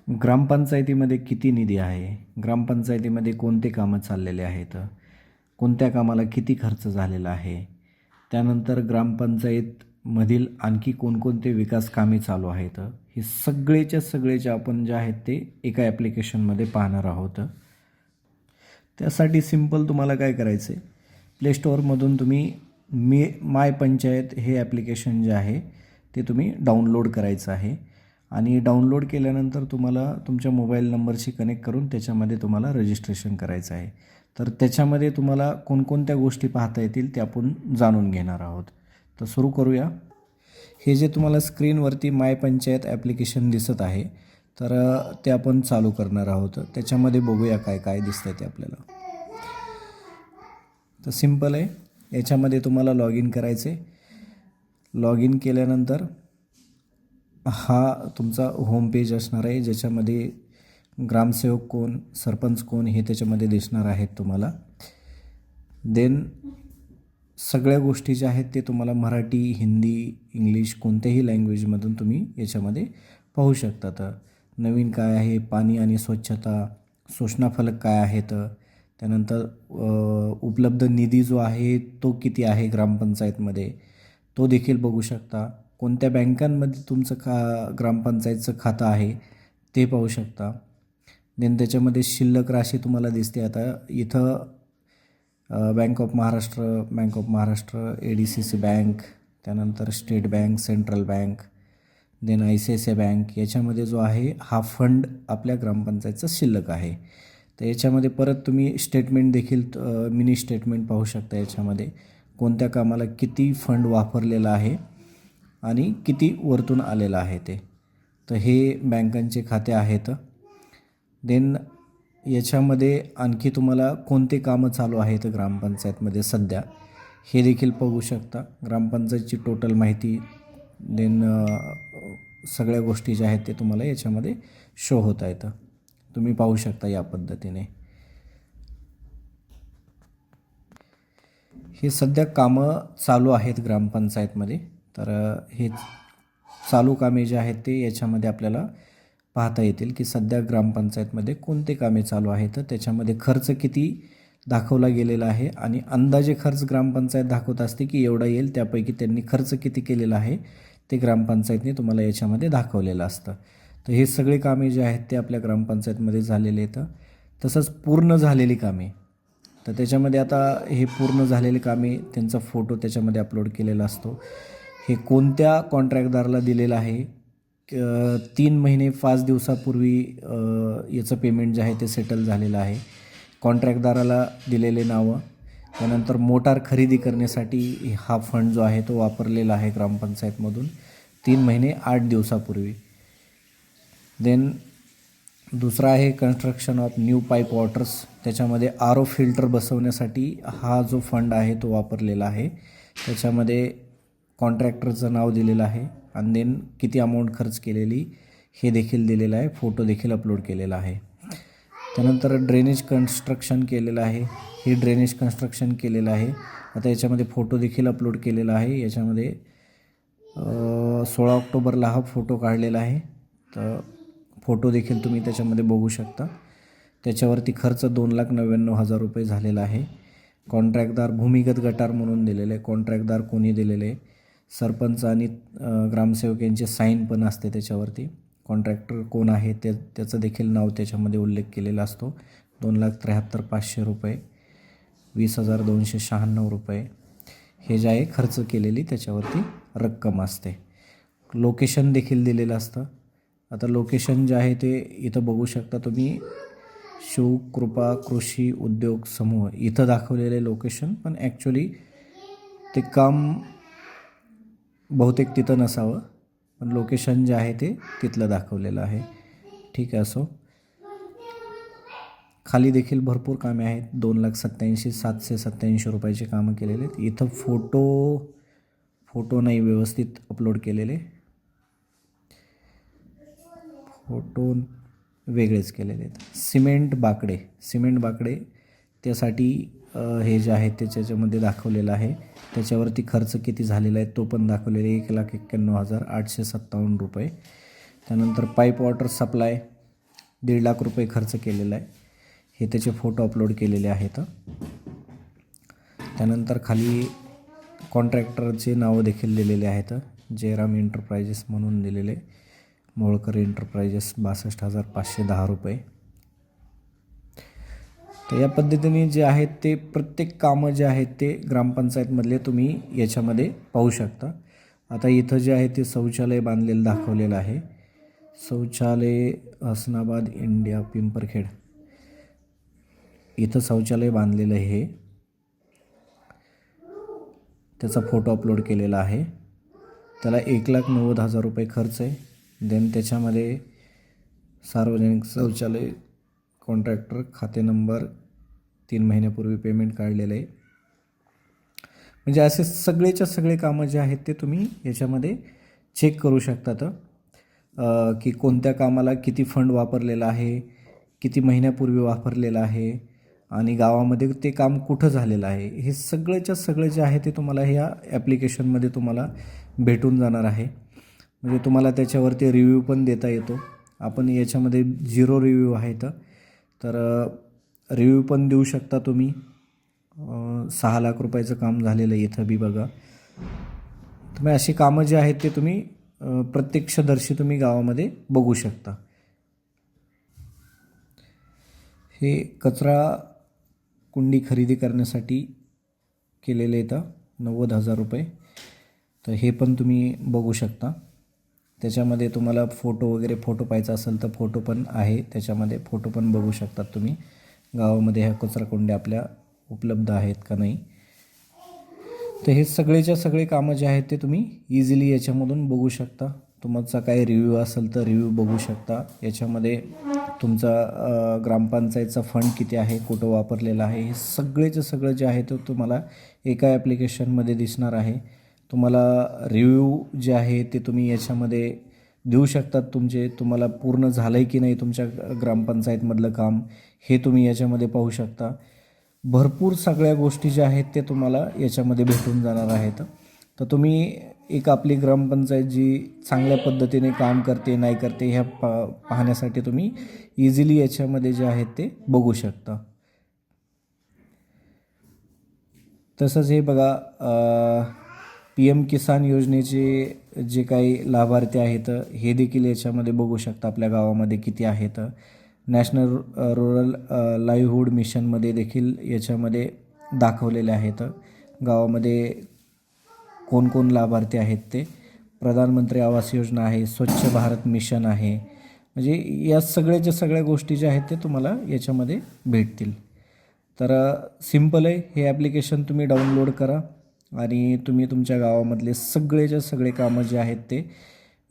ग्रामपंचायतीमध्ये किती निधी आहे? ग्रामपंचायतीमध्ये कोणते कामं चाललेले आहेत? कोणत्या कामाला किती खर्च झालेला आहे? त्यानंतर ग्रामपंचायतमधील आणखी कोणकोणते विकास कामे चालू आहेत? हे सगळेच्या आपण जे आहेत ते एका ॲप्लिकेशनमध्ये पाहणार आहोत. त्यासाठी सिंपल तुम्हाला काय करायचं आहे, प्ले स्टोअरमधून तुम्ही माय पंचायत हे ॲप्लिकेशन जे आहे ते तुम्ही डाउनलोड करायचं आहे आणि डाउनलोड केल्यानंतर तुम्हाला तुमच्या मोबाईल नंबरशी कनेक्ट करून त्याच्यामध्ये तुम्हाला रजिस्ट्रेशन करायचं आहे. तर त्याच्यामध्ये तुम्हाला कोणकोणत्या गोष्टी पाहता येतील ते आपण जाणून घेणार आहोत. तर सुरू करूया. हे जे तुम्हाला स्क्रीनवरती माय पंचायत ॲप्लिकेशन दिसत आहे तर ते आपण चालू करणार आहोत. त्याच्यामध्ये बघूया काय काय दिसतं ते आपल्याला. तर सिंपल आहे. याच्यामध्ये तुम्हाला लॉग इन करायचे. लॉग इन केल्यानंतर हा तुमचा होम पेज असणार आहे ज्याच्यामध्ये ग्रामसेवक कोण, सरपंच कोण हे त्याच्यामध्ये दिसणार आहेत तुम्हाला. देन सगळ्या गोष्टी ज्या आहेत ते तुम्हाला मराठी, हिंदी, इंग्लिश कोणत्याही लँग्वेजमधून तुम्ही याच्यामध्ये पाहू शकता. तर नवीन काय आहे, पाणी आणि स्वच्छता, सूचनाफलक काय आहेत, त्यानंतर उपलब्ध निधी जो आहे तो किती आहे ग्रामपंचायतमध्ये तो देखील बघू शकता. कोणत्या बँकांमध्ये तुमचं ग्रामपंचायतचं खातं आहे ते पाहू शकता. देन त्याच्यामध्ये शिल्लक राशी तुम्हाला दिसते. आता इथं bank of Maharashtra, ADCC bank, त्यानंतर state bank, central bank, then ICICI bank याच्यामध्ये जो आहे हा फंड आपल्या ग्रामपंचायतचा शिल्लक आहे. तर याच्यामध्ये परत तुम्ही स्टेटमेंट देखील मिनी स्टेटमेंट पाहू शकता. याच्यामध्ये कोणत्या कामाला किती फंड वापरलेला आहे आणि किती वरतून आलेलं आहे ते. तर हे बँकांचे खाते आहेत. देन याच्यामध्ये आणखी तुम्हाला कोणते कामं चालू आहेत ग्रामपंचायतमध्ये सध्या हे देखील बघू शकता. ग्रामपंचायतची टोटल माहिती, देन सगळ्या गोष्टी ज्या आहेत ते तुम्हाला याच्यामध्ये शो होता येतं. तुम्ही पाहू शकता या पद्धतीने. हे सध्या कामं चालू आहेत ग्रामपंचायतमध्ये. तर हे चालू कामे जे आहेत ते याच्यामध्ये आपल्याला पाहता येतील की सध्या ग्रामपंचायतमध्ये कोणते कामे चालू आहेत, त्याच्यामध्ये खर्च किती दाखवला गेलेला आहे आणि अंदाजे खर्च ग्रामपंचायत दाखवत असते की एवढा येईल, त्यापैकी त्यांनी खर्च किती केलेला आहे ते ग्रामपंचायतने तुम्हाला याच्यामध्ये दाखवलेलं असतं. तर हे सगळे कामे जे आहेत ते आपल्या ग्रामपंचायतमध्ये झालेले आहेत. तसंच पूर्ण झालेली कामे, तर त्याच्यामध्ये आता हे पूर्ण झालेले कामे त्यांचा फोटो त्याच्यामध्ये अपलोड केलेला असतो. हे कोणत्या कॉन्ट्रॅक्टदाराला दिलेलं आहे, 3 महिने 5 दिवसापूर्वी याचं पेमेंट जे आहे ते सेटल झालेलं आहे. कॉन्ट्रॅक्टदाराला दिलेले नावं, त्यानंतर मोटार खरेदी करण्यासाठी हा फंड जो आहे तो वापरलेला आहे ग्रामपंचायतमधून 3 महिने 8 दिवसापूर्वी. देन दुसरा आहे construction of new pipe waters. त्याच्यामध्ये RO फिल्टर बसवण्यासाठी हा जो फंड आहे तो वापरलेला आहे. त्याच्यामध्ये कॉन्ट्रॅक्टरचं नाव दिलेलं आहे आणि देन किती अमाऊंट खर्च केलेली हे देखील दिलेलं आहे. फोटो देखील अपलोड केलेला आहे. त्यानंतर ड्रेनेज कन्स्ट्रक्शन केलेलं आहे. हे ड्रेनेज कन्स्ट्रक्शन केलेलं आहे. आता याच्यामध्ये फोटो देखील अपलोड केलेला आहे. याच्यामध्ये 16 ऑक्टोबरला हा फोटो काढलेला आहे. तर फोटो देखील तुम्ही त्याच्यामध्ये बघू शकता. त्याच्यावरती खर्च 2,99,000 रुपये झालेला आहे. कॉन्ट्रॅक्टदार भूमिगत गटार म्हणून दिलेले, कॉन्ट्रॅक्टदार कोणी दिलेले, सरपंच आणि ग्रामसेवक यांचे साईन पण असते त्याच्यावरती. कॉन्ट्रॅक्टर कोण आहे त्याचं देखील नाव त्याच्यामध्ये उल्लेख केलेला असतो. 2,73,500 रुपये, 20,296 रुपये हे जे आहे खर्च केलेली त्याच्यावरती रक्कम असते. लोकेशन देखील दिलेलं असतं. आता लोकेशन जे आहे ते इथं बघू शकता तुम्ही, शिवकृपा कृषी उद्योग समूह इथं दाखवलेले लोकेशन, पण ॲक्च्युली ते काम बहुतेक तिथं नसावं, पण लोकेशन जे आहे ते तिथलं दाखवलेलं आहे. ठीक आहे, असो. खाली देखील भरपूर कामे आहेत. 2,87,787 रुपयाची कामं केलेले आहेत. इथं फोटो नाही व्यवस्थित अपलोड केलेले, फोटो वेगळेच केलेले आहेत. सिमेंट बाकडे त्यासाठी हे जे आहे त्याच्यामध्ये दाखवलेलं आहे. त्याच्यावरती खर्च किती झालेला आहे तो पण दाखवलेला आहे, 1,91,857 रुपये. त्यानंतर पाईप वॉटर सप्लाय 1.5 लाख रुपये खर्च केलेला आहे. हे त्याचे फोटो अपलोड केलेले आहेत. त्यानंतर खाली कॉन्ट्रॅक्टरचे नावं देखील दिलेले आहेत. जयराम एंटरप्राइजेस म्हणून दिलेले, मोळकर एंटरप्राइजेस 62,510 रुपये. तर या पद्धतीने जे आहेत ते प्रत्येक कामं जे आहेत ते ग्रामपंचायतमधले तुम्ही याच्यामध्ये पाहू शकता. आता इथं जे आहे ते शौचालय बांधलेलं दाखवलेलं आहे. शौचालय हसनाबाद इंडिया पिंपरखेड इथं शौचालय बांधलेलं आहे. त्याचा फोटो अपलोड केलेला आहे. त्याला 1,90,000 रुपये खर्च आहे. देन त्याच्यामध्ये सार्वजनिक शौचालय कॉन्ट्रॅक्टर खाते नंबर 3 महिन्यापूर्वी पेमेंट काढलेलं आहे. म्हणजे असे सगळेच्या सगळे कामं जे आहेत ते तुम्ही याच्यामध्ये चेक करू शकतात की कोणत्या कामाला किती फंड वापरलेला आहे, किती महिन्यापूर्वी वापरलेला आहे आणि गावामध्ये ते काम कुठं झालेलं आहे. हे सगळंच्या सगळं जे आहे ते तुम्हाला ह्या ॲप्लिकेशनमध्ये तुम्हाला भेटून जाणार आहे. म्हणजे तुम्हाला त्याच्यावरती रिव्ह्यू पण देता येतो. आपण याच्यामध्ये 0 रिव्ह्यू आहेत, तर रिव्ह्यू पण देऊ शकता तुम्ही. 6 लाख रुपयाचं काम झालेलं आहे इथं बी बघा. तुम्ही अशी कामं जी आहेत ते तुम्ही प्रत्यक्षदर्शी तुम्ही गावामध्ये बघू शकता. हे कचरा कुंडी खरेदी करण्यासाठी केलेले येतं 90,000 रुपये. तर हे पण तुम्ही बघू शकता. त्याच्यामध्ये तुम्हाला फोटो वगैरे पाहायचा असेल तर फोटो पण आहे त्याच्यामध्ये. फोटो पण बघू शकतात तुम्ही गावामध्ये ह्या कचराकुंड्या आपल्या उपलब्ध आहेत का नाही. तर हे सगळेच्या सगळे कामं जे आहेत ते तुम्ही इझिली याच्यामधून बघू शकता. तुमचा काही रिव्ह्यू असेल तर रिव्ह्यू बघू शकता. याच्यामध्ये तुमचा ग्रामपंचायतचा फंड किती आहे, कुठं वापरलेला आहे, हे सगळेचं सगळं जे आहे ते तुम्हाला एका ॲप्लिकेशनमध्ये दिसणार आहे. तुम्हाला रिव्ह्यू जे आहे ते तुम्ही याच्यामध्ये देऊ शकतात. तुम्हाला पूर्ण झालं आहे की नाही तुमच्या ग्रामपंचायतमधलं काम हे तुम्ही याच्यामध्ये पाहू शकता. भरपूर सगळ्या गोष्टी ज्या आहेत ते तुम्हाला याच्यामध्ये भेटून जाणार आहेत. तर तुम्ही एक आपली ग्रामपंचायत जी चांगल्या पद्धतीने काम करते नाही करते ह्या पाहण्यासाठी तुम्ही इझिली याच्यामध्ये जे आहेत ते बघू शकता. तसंच हे बघा PM किसान योजनेचे जे काही लाभार्थी आहेत हे देखील याच्यामध्ये बघू शकता आपल्या गावामध्ये किती आहेत. नॅशनल रुरल लाईव्हहुड मिशनमध्ये देखील याच्यामध्ये दाखवलेले आहेत गावामध्ये कोण लाभार्थी आहेत ते. प्रधानमंत्री आवास योजना आहे, स्वच्छ भारत मिशन आहे. म्हणजे या सगळ्याच्या सगळ्या गोष्टी ज्या आहेत ते तुम्हाला याच्यामध्ये भेटतील. तर सिम्पल आहे. हे ॲप्लिकेशन तुम्ही डाउनलोड करा आणि तुम्ही तुमच्या गावामधले सगळेच्या सगळे कामं जे आहेत ते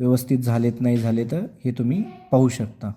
व्यवस्थित झालेत नाही झाले तर हे तुम्ही पाहू शकता.